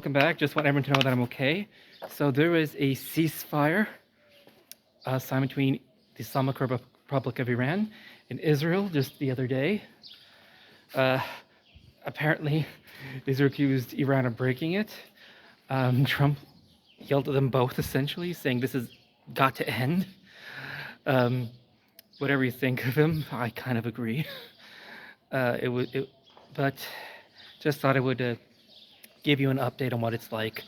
welcome back. Just want everyone to know that I'm okay. So there is a ceasefire signed between the Islamic Republic of Iran and Israel just the other day. Apparently, Israel accused Iran of breaking it. Trump yelled at them both essentially, saying this has got to end. Whatever you think of him, I kind of agree. But just thought I would give you an update on what it's like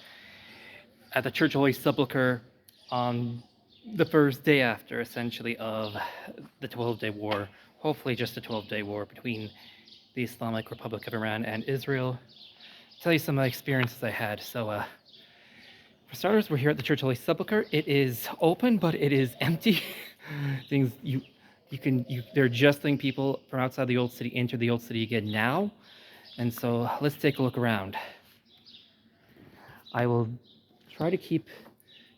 at the Church of Holy Sepelchre on the first day after, essentially, of the 12-day war. Hopefully just a 12-day war between the Islamic Republic of Iran and Israel. Tell you some of the experiences I had. So, for starters, we're here at the Church of Holy Sepelchre. It is open, but it is empty. They're just letting people from outside the old city enter the old city again now. And so let's take a look around. I will try to keep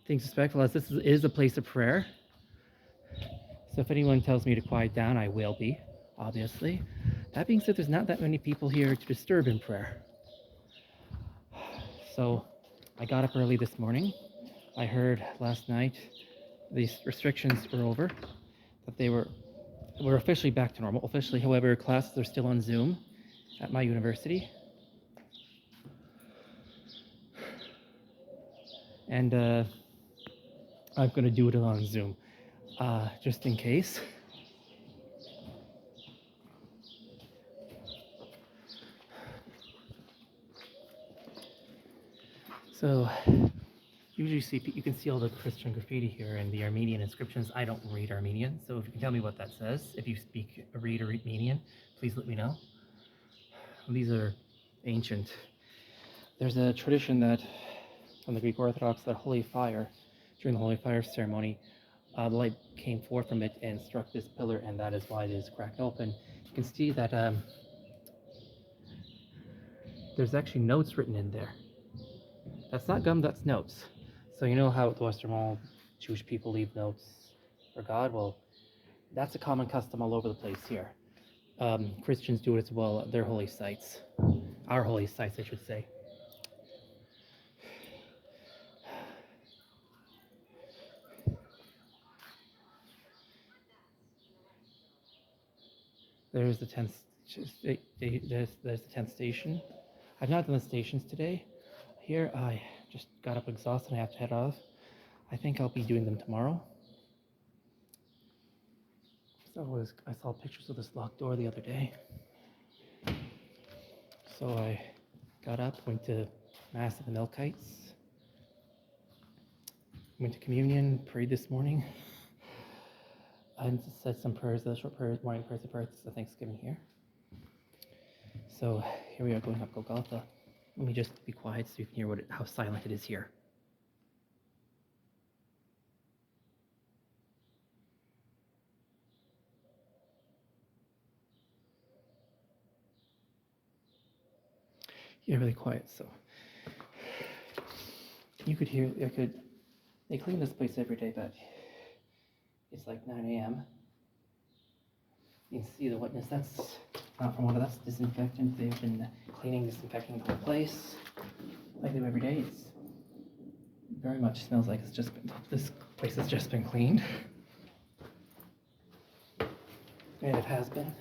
things respectful, as this is a place of prayer. So if anyone tells me to quiet down, I will be, obviously. That being said, there's not that many people here to disturb in prayer. So I got up early this morning. I heard last night these restrictions were over, that we're officially back to normal. Officially, however, classes are still on Zoom at my university. And I'm going to do it on Zoom, just in case. So, usually you can see all the Christian graffiti here and the Armenian inscriptions. I don't read Armenian, so if you can tell me what that says, if you read Armenian, please let me know. These are ancient. There's a tradition that, from the Greek Orthodox, that holy fire, during the holy fire ceremony, the light came forth from it and struck this pillar, and that is why it is cracked open. You can see that there's actually notes written in there. That's not gum, that's notes. So you know how at the Western Wall, Jewish people leave notes for God? Well, that's a common custom all over the place here. Christians do it as well at their holy sites. Our holy sites, I should say. There's the 10th. There's the 10th station. I've not done the stations today. Here, I just got up exhausted. I have to head off. I think I'll be doing them tomorrow. So I saw pictures of this locked door the other day. So I got up, went to Mass at the Melkites, went to communion, prayed this morning, and said some prayers, the short prayers, morning prayers of prayers of Thanksgiving here. So here we are going up Golgotha. Let me just be quiet so you can hear how silent it is here. Yeah, really quiet. So you could hear. They clean this place every day, but it's like 9 a.m. You can see the wetness. That's not from water. That's disinfectant. They've been cleaning, disinfecting the whole place like they do every day. It's very much smells like this place has just been cleaned, and it has been.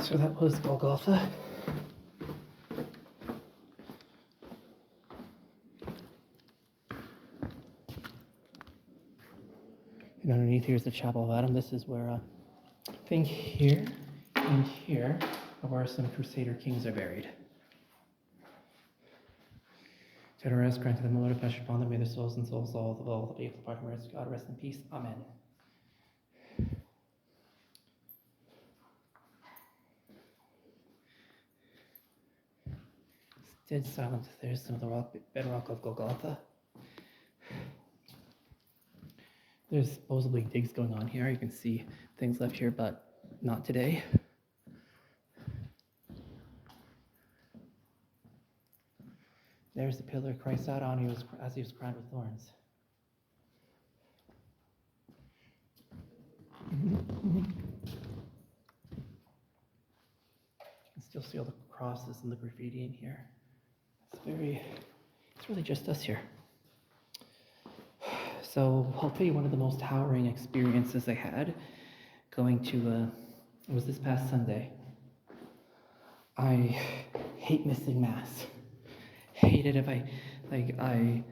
So that was Golgotha. And underneath here is the Chapel of Adam. This is where, I think here and here are where some Crusader kings are buried. Eternal rest grant to them, Lord, of passion upon them, may their souls and souls all the faithful partners of God rest in peace. Amen. Dead silent. There's some of the bedrock of Golgotha. There's supposedly digs going on here. You can see things left here, but not today. There's the pillar Christ sat on as he was crowned with thorns. You can still see all the crosses and the graffiti in here. It's really just us here. So I'll tell you one of the most towering experiences I had going to, it was this past Sunday. I hate missing Mass. Hate it if I'm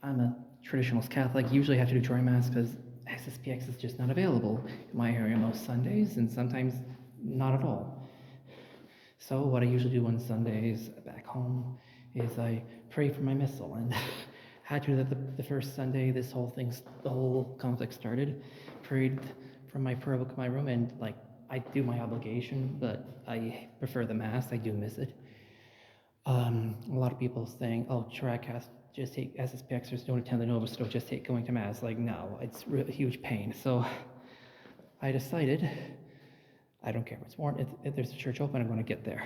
a traditionalist Catholic. Usually I have to do Joy Mass because SSPX is just not available in my area most Sundays, and sometimes not at all. So what I usually do on Sundays back home is I pray for my missal, and had to do that the first Sunday the whole conflict started. Prayed from my prayer book in my room, and I do my obligation, but I prefer the Mass. I do miss it. A lot of people saying, "Oh, Chiracast, just take SSPXers don't attend the Novus, so just take going to Mass." No, it's a huge pain. So I decided, I don't care if it's warned, if there's a church open, I'm going to get there.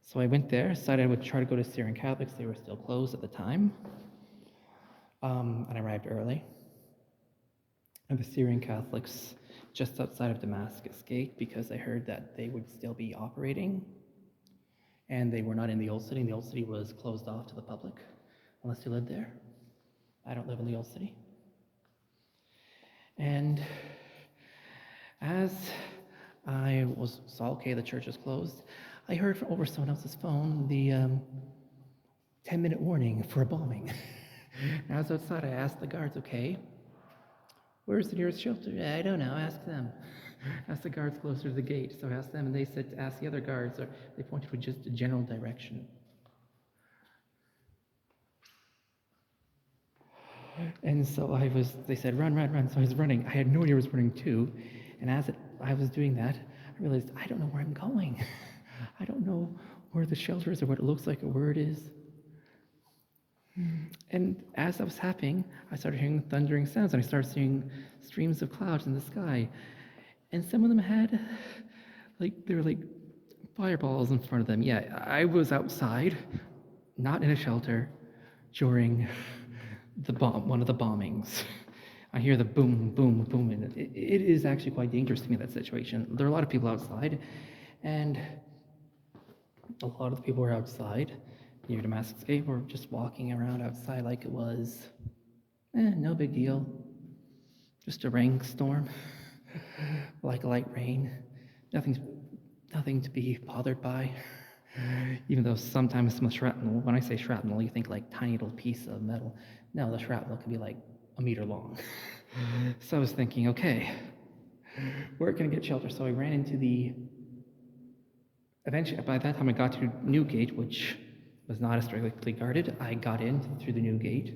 So I went there, decided I would try to go to Syrian Catholics. They were still closed at the time. And I arrived early. And the Syrian Catholics just outside of Damascus Gate, because I heard that they would still be operating. And they were not in the Old City. The Old City was closed off to the public, unless you lived there. I don't live in the Old City. And as I saw, okay, the church is closed, I heard over someone else's phone the 10-minute warning for a bombing. And I was outside, I asked the guards, okay, where's the nearest shelter? I don't know, ask them. Ask the guards closer to the gate. So I asked them, and they said to ask the other guards, or they pointed to just a general direction. And so they said, run, run, run. So I was running. I had no idea I was running too. And as I was doing that, I realized I don't know where I'm going. I don't know where the shelter is or what it looks like or where it is. And as that was happening, I started hearing thundering sounds, and I started seeing streams of clouds in the sky. And some of them had, they were like fireballs in front of them. Yeah, I was outside, not in a shelter, during one of the bombings. I hear the boom, boom, boom, and it is actually quite dangerous to me, that situation. There are a lot of people outside, and a lot of the people who are outside near Damascus Gate were just walking around outside like it was, no big deal. Just a rainstorm, like a light rain. Nothing to be bothered by. Even though sometimes some shrapnel, when I say shrapnel, you think like tiny little piece of metal. No, the shrapnel can be like a meter long. So I was thinking, okay, where can I get shelter? So I ran into eventually, by that time I got to New Gate, which was not as strictly guarded. I got in through the New Gate.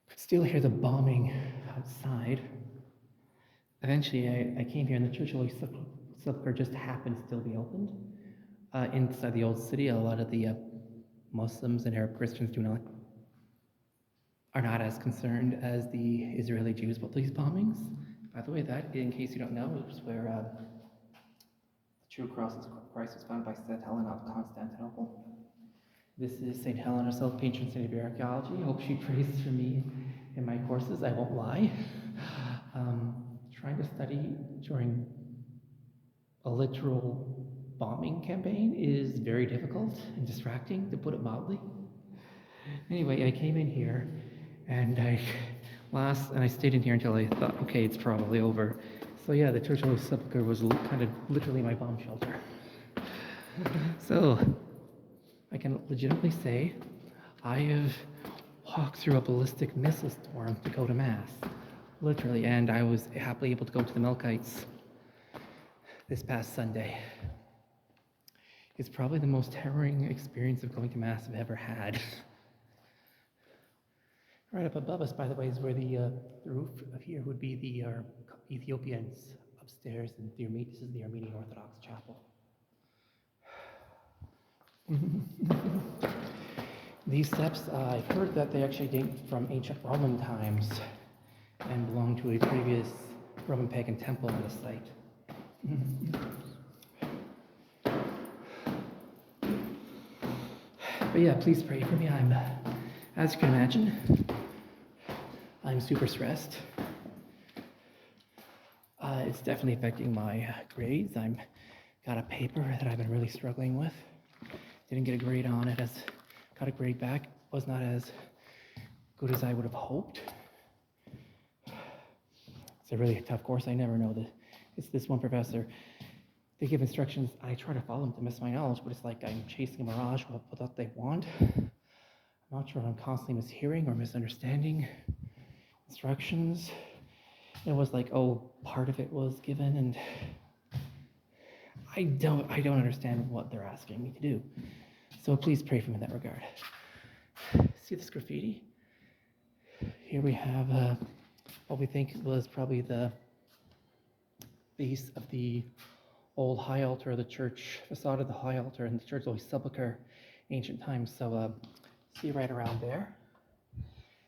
Could still hear the bombing outside. Eventually I came here, and the Church of Sepelchre just happened to still be opened. Inside the Old City, a lot of the Muslims and Arab Christians are not as concerned as the Israeli Jews about these bombings. By the way, that, in case you don't know, is where the true cross of Christ was found by St. Helena of Constantinople. This is St. Helena herself, patron saint of archaeology. I hope she prays for me in my courses, I won't lie. Trying to study during a literal bombing campaign is very difficult and distracting, to put it mildly. Anyway, I came in here, and I stayed in here until I thought, okay, it's probably over. So yeah, the Church of Sepelchre was kind of literally my bomb shelter. So I can legitimately say I have walked through a ballistic missile storm to go to Mass, literally, and I was happily able to go to the Melkites this past Sunday. It's probably the most harrowing experience of going to Mass I've ever had. Right up above us, by the way, is where the roof of here would be the Ethiopians upstairs, and this is the Armenian Orthodox chapel. These steps, I've heard that they actually date from ancient Roman times and belong to a previous Roman pagan temple on the site. But yeah, please pray for me. As you can imagine, I'm super stressed. It's definitely affecting my grades. I've got a paper that I've been really struggling with. Didn't get a grade on it. Got a grade back. Was not as good as I would have hoped. It's a really tough course. I never know that it's this one professor. They give instructions. I try to follow them to the best of my knowledge, but it's like I'm chasing a mirage with what they want. I'm not sure if I'm constantly mishearing or misunderstanding instructions. It was like, oh, part of it was given, and I don't understand what they're asking me to do. So please pray for me in that regard. See this graffiti? Here we have what we think was probably the base of the old high altar of the church, facade of the high altar, and the church always Sepelchre, ancient times. So see right around there,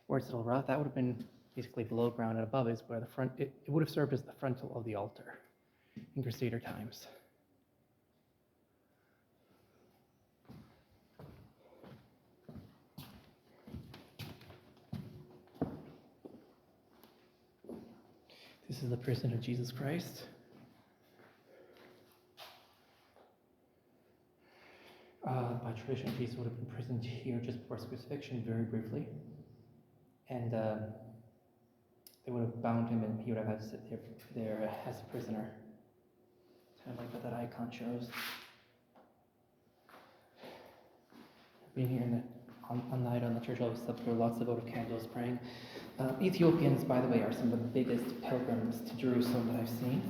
where it's a little rough, that would have been basically below ground, and above is where the front, it would have served as the frontal of the altar in Crusader times. This is the prison of Jesus Christ. By tradition, Jesus would have been imprisoned here just before his crucifixion, very briefly. And they would have bound him, and he would have had to sit there as a prisoner. Kind of like what that icon shows. Being here on night on the church always slept through lots of votive candles praying. Ethiopians, by the way, are some of the biggest pilgrims to Jerusalem that I've seen.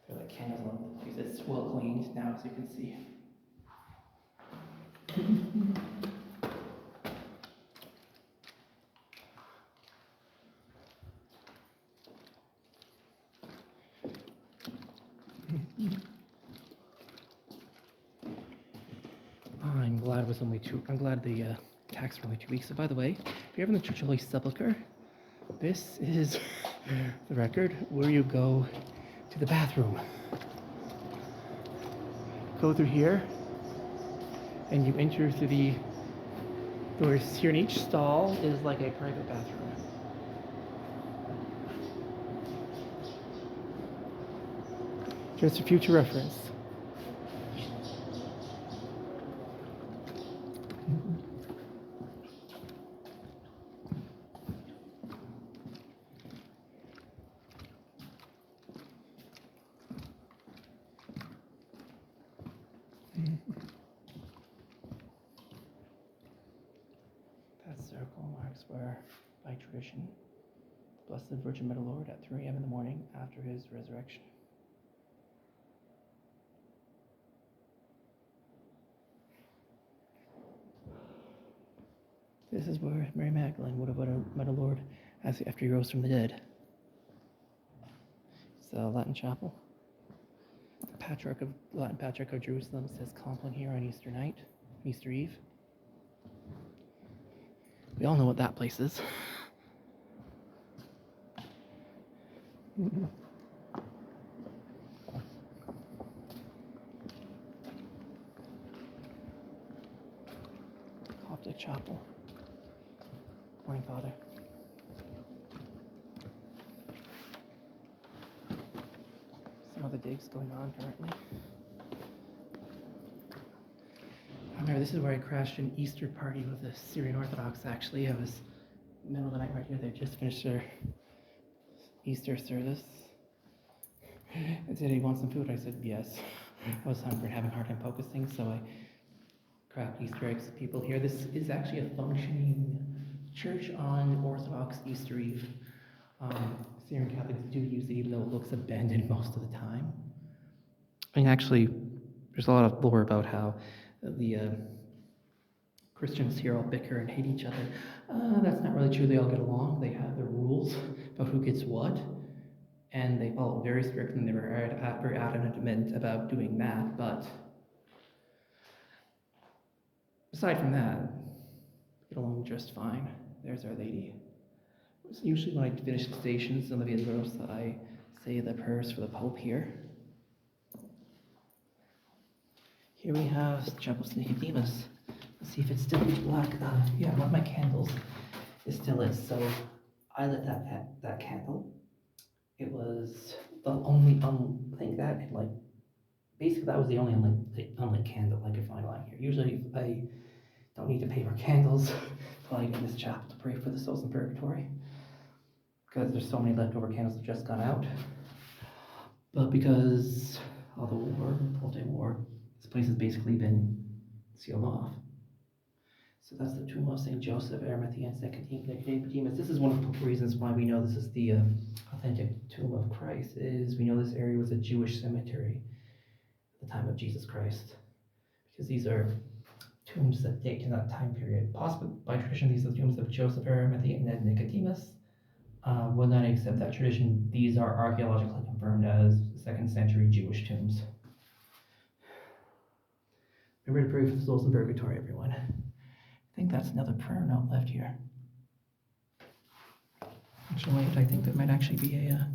They're like candles on the place. It's well cleaned now, as you can see. I'm glad the tax were only 2 weeks. So by the way, if you're ever in the Church of Holy Sepulchre, this is the record where you go to the bathroom. Go through here, and you enter through the doors here, and each stall is like a private bathroom. Just for future reference. That circle marks where, by tradition, the Blessed Virgin met the Lord at 3 a.m. in the morning after his resurrection. This is where Mary Magdalene would have met the Lord after he rose from the dead. It's the Latin chapel. The Latin Patriarch of Jerusalem says Compline here on Easter night, Easter Eve. We all know what that place is. Coptic chapel. Morning, Father. Some other digs going on currently. I remember this is where I crashed an Easter party with the Syrian Orthodox, actually. I was middle of the night right here. They just finished their Easter service. And said, "He wants some food?" I said, yes. I was hungry and having a hard time focusing, so I cracked Easter eggs to people here. This is actually a functioning church on Orthodox Easter Eve. Syrian Catholics do use it, even though it looks abandoned most of the time. I mean, actually, there's a lot of lore about how the Christians here all bicker and hate each other. That's not really true. They all get along. They have their rules about who gets what, and they follow very strictly, and they were very adamant about doing that. But Aside from that, get along just fine. There's Our Lady. So usually when I finish the stations and the videos, I say the prayers for the Pope here. Here we have the Chapel of Nicodemus. Let's see if it's still black. Yeah, one of my candles is still lit. So I lit that candle. It was the only thing that had basically that was the only unlit candle I could find lying here. Usually I don't need to pay for candles to light in this chapel to pray for the souls in purgatory, because there's so many leftover candles that just gone out. But because of the war, multi-war, this place has basically been sealed off. So that's the tomb of St. Joseph, Arimathea, and Nicodemus. This is one of the reasons why we know this is the authentic tomb of Christ, is we know this area was a Jewish cemetery at the time of Jesus Christ, because these are tombs that date to that time period. Possibly by tradition, these are the tombs of Joseph, Arimathea, and Nicodemus. Will not accept that tradition. These are archaeologically confirmed as 2nd century Jewish tombs. Remember to pray for the souls in purgatory, everyone. I think that's another prayer note left here. Actually, I think that might actually be a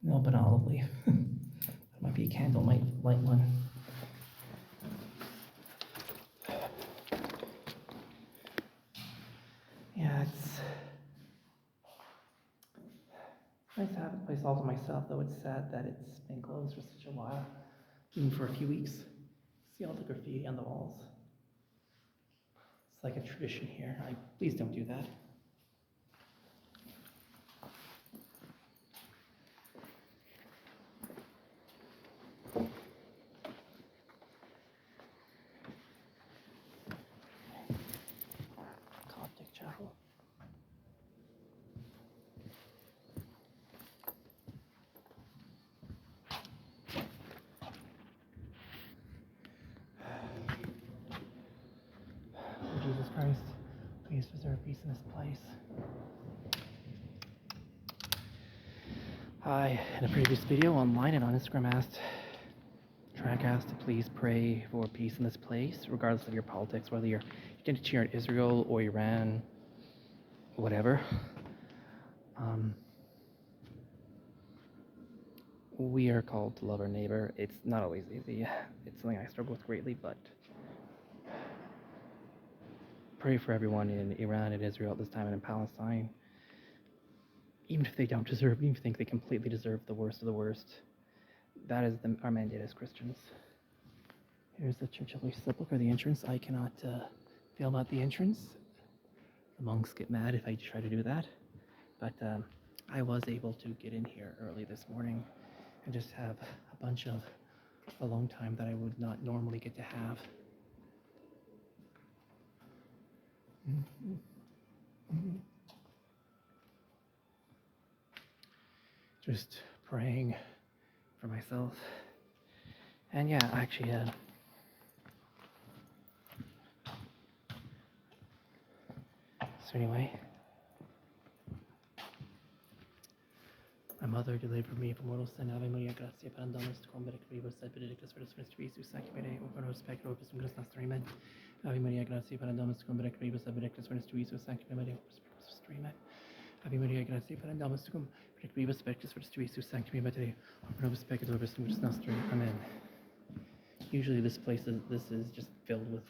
no, but olive leaf. That might be a candle light one. Yeah, it's nice to have the place all to myself, though it's sad that it's been closed for such a while, even for a few weeks. See all the graffiti on the walls. It's like a tradition here. Please don't do that. Coptic chapel. Lord Jesus Christ, please preserve peace in this place. I, in a previous video online and on Instagram, asked to please pray for peace in this place, regardless of your politics, whether you're going to cheer in Israel or Iran, whatever. We are called to love our neighbor. It's not always easy. It's something I struggle with greatly, but pray for everyone in Iran and Israel at this time and in Palestine. Even if they don't deserve, even if they think they completely deserve the worst of the worst. That is our mandate as Christians. Here's the Church of Sepelchre, the entrance. I cannot feel about the entrance. The monks get mad if I try to do that. But I was able to get in here early this morning and just have a bunch of alone time that I would not normally get to have. Just praying for myself. And yeah, actually, so anyway, my mother delivered me from mortal sin. Ave Maria, gratia parandomus tecum benedictus et benedictus fructus ventris tui, sancti Maria, ora pro spectro opus tuus nostri, amen. Ave Maria, gratia parandomus tecum benedictus et benedictus fructus ventris tui, sancti Maria, ora pro spectro opus tuus, amen. Ave Maria, gratia parandomus tecum benedictus et benedictus fructus ventris tui, sancti Maria, ora pro spectro opus tuus nostri, amen. Usually this is just filled with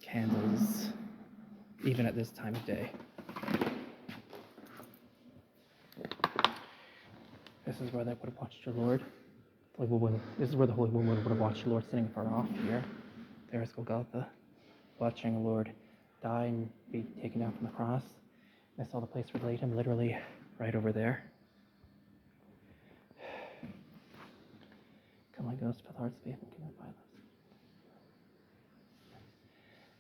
candles, even at this time of day. This is where they would have watched your Lord. This is where the Holy Woman would have watched your Lord sitting far off here. There's Golgotha, watching the Lord die and be taken down from the cross. I saw the place where they laid him, literally right over there. Come on, Ghost, with hearts of faith and commit violence.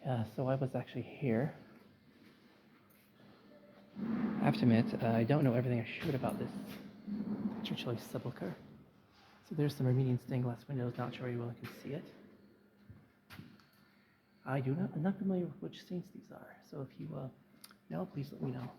Yeah, so I was actually here. I have to admit, I don't know everything I should about this Church of Sepelchre. So there's some Armenian stained glass windows, not sure you all can see it. I'm not familiar with which saints these are, so if you know, please let me know.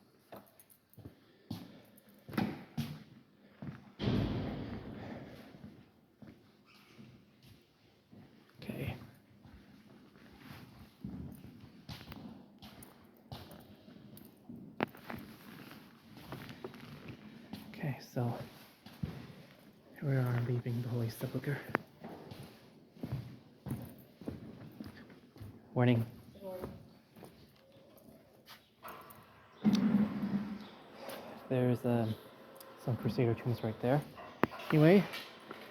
Okay, so here we are leaving the Holy Sepelchre. Warning. There's some Crusader tombs right there. Anyway,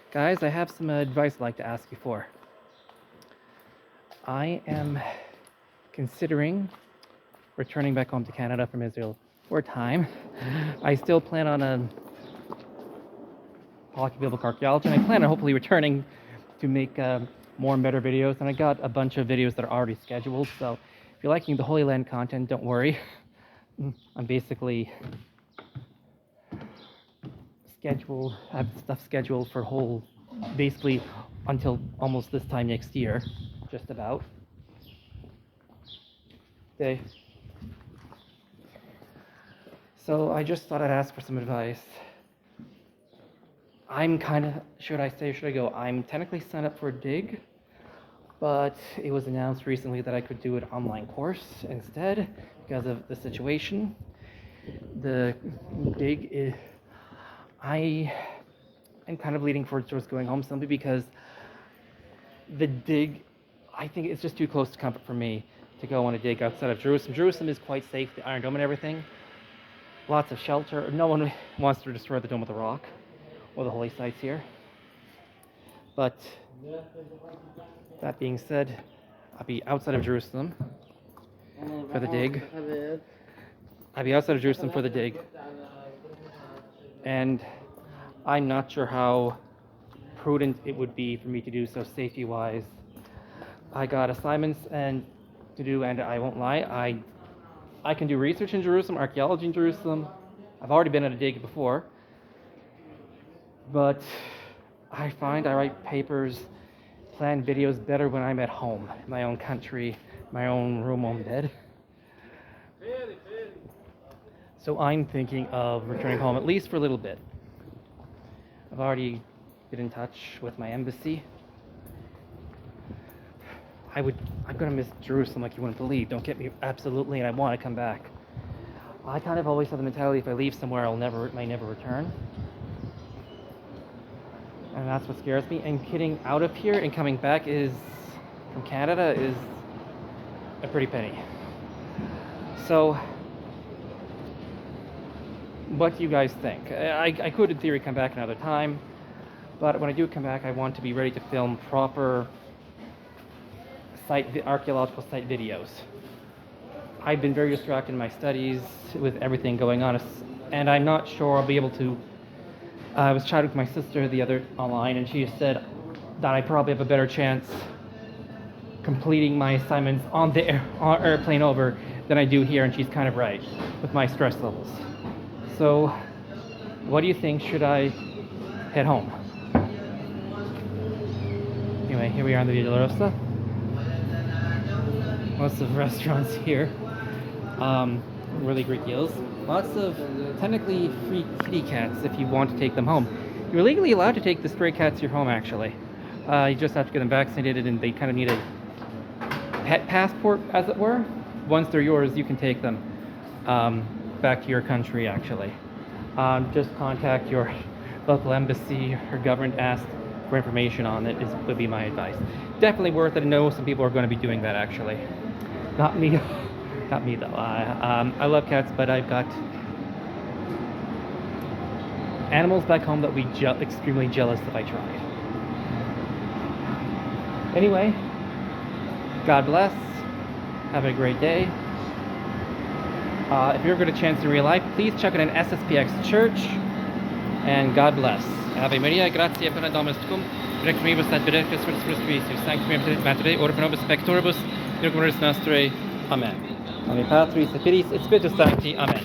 guys, I have some advice I'd like to ask you for. I am considering returning back home to Canada from Israel for a time. I still plan on a biblical archaeology, and I plan on hopefully returning to make more and better videos. And I got a bunch of videos that are already scheduled, so if you're liking the Holy Land content, don't worry. I'm basically scheduled, I have stuff scheduled for basically until almost this time next year, just about. Okay. So I just thought I'd ask for some advice. I'm kind of, should I go? I'm technically signed up for DIG, but it was announced recently that I could do an online course instead because of the situation. The DIG is, I am kind of leaning towards going home simply because the DIG, I think it's just too close to comfort for me to go on a DIG outside of Jerusalem. Jerusalem is quite safe, the Iron Dome and everything. Lots of shelter. No one wants to destroy the Dome of the Rock or the holy sites here. But that being said, I'll be outside of Jerusalem for the DIG. I'll be outside of Jerusalem for the DIG. And I'm not sure how prudent it would be for me to do so safety-wise. I got assignments to do, and I won't lie, I can do research in Jerusalem, archaeology in Jerusalem. I've already been at a DIG before. But I find I write papers, plan videos better when I'm at home, in my own country, my own room, own bed. So I'm thinking of returning home, at least for a little bit. I've already been in touch with my embassy. I'm gonna miss Jerusalem like you wouldn't believe. Don't get me, absolutely, and I want to come back. I kind of always have the mentality if I leave somewhere, I may never return. And that's what scares me. And getting out of here and coming back from Canada is a pretty penny. So, what do you guys think? I could, in theory, come back another time, but when I do come back, I want to be ready to film proper archaeological site videos. I've been very distracted in my studies with everything going on, and I'm not sure I'll be able to. I was chatting with my sister the other online, and she said that I probably have a better chance completing my assignments on the airplane over than I do here, and she's kind of right with my stress levels. So, what do you think? Should I head home? Anyway, here we are in the Via Dolorosa. Lots of restaurants here. Really great deals. Lots of technically free kitty cats if you want to take them home. You're legally allowed to take the stray cats to your home, actually. You just have to get them vaccinated, and they kind of need a pet passport, as it were. Once they're yours, you can take them back to your country, actually. Just contact your local embassy or government, ask for information on it, would be my advice. Definitely worth it. I know some people are going to be doing that, actually. Not me. Not me, though. I love cats, but I've got animals back home that would be extremely jealous if I tried. Anyway, God bless. Have a great day. If you ever get a chance in real life, please check out an SSPX church. And God bless. Ave Maria, gratia plena Dominus tecum, recremus ad benedictus Spiritus Christus, sanctum Mater, ora pro nobis pectoribus, nunc in hora nostrae. Amen. Ave Patris et Filii et Spiritus Sancti. Amen.